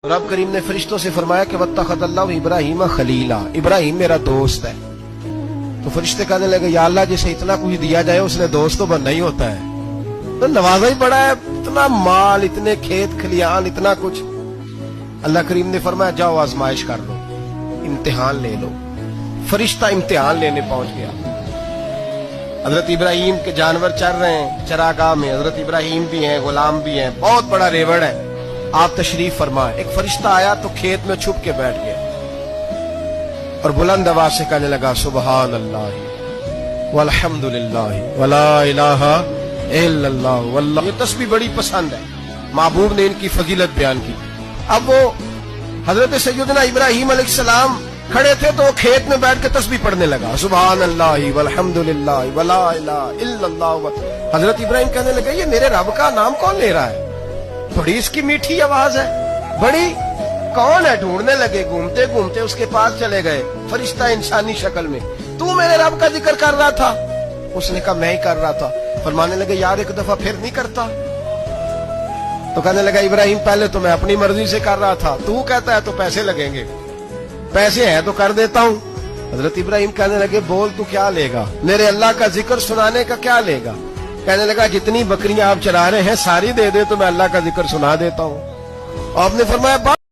रब करीम ने फरिश्तों से फरमाया कि वत्तखज़ल्लाहु इब्राहीम खलीला, इब्राहिम मेरा दोस्त है। तो फरिश्ते कहने लगे या अल्लाह जिसे इतना कुछ दिया जाए उसने दोस्त तो बनना ही होता है, तो नवाजा ही बड़ा है, इतना माल, इतने खेत खलियान, इतना कुछ। अल्लाह करीम ने फरमाया जाओ आजमाइश कर लो, इम्तिहान ले लो। फरिश्ता इम्तिहान लेने पहुंच गया। हजरत इब्राहिम के जानवर चर रहे हैं चरागाह में, हजरत इब्राहिम भी हैं, गुलाम भी हैं, बहुत बड़ा रेवड़ है। आप तशरीफ फरमाए। एक फरिश्ता आया तो खेत में छुप के बैठ गया और बुलंद आवाज से कहने लगा सुबहान अल्लाह वल्हम्दुलिल्लाह वला इलाहा इल्लल्लाह वल्लाह। ये तस्बीह बड़ी पसंद है, महबूब ने इनकी फजीलत बयान की। अब वो हजरत सैयदना इब्राहिम अलैहिस्सलाम खड़े थे तो वो खेत में बैठ के तस्बीह पढ़ने लगा सुबहान अल्लाह वल्हम्दुलिल्लाह वला इलाहा इल्लल्लाह। हजरत इब्राहिम कहने लगे ये मेरे रब का नाम कौन ले रहा है, बड़ी इसकी मीठी आवाज है, बड़ी कौन है। ढूंढने लगे, घूमते घूमते उसके पास चले गए। फरिश्ता इंसानी शक्ल में, तू मेरे रब का जिक्र कर रहा था? उसने कहा मैं ही कर रहा था। फरमाने लगे यार एक दफा फिर नहीं करता? तो कहने लगा इब्राहिम पहले तो मैं अपनी मर्जी से कर रहा था, तू कहता है तो पैसे लगेंगे, पैसे हैं तो कर देता हूँ। हजरत इब्राहिम कहने लगे बोल तू क्या लेगा, मेरे अल्लाह का जिक्र सुनाने का क्या लेगा? कहने लगा जितनी बकरियां आप चरा रहे हैं सारी दे दे तो मैं अल्लाह का जिक्र सुना देता हूँ। आपने फरमाया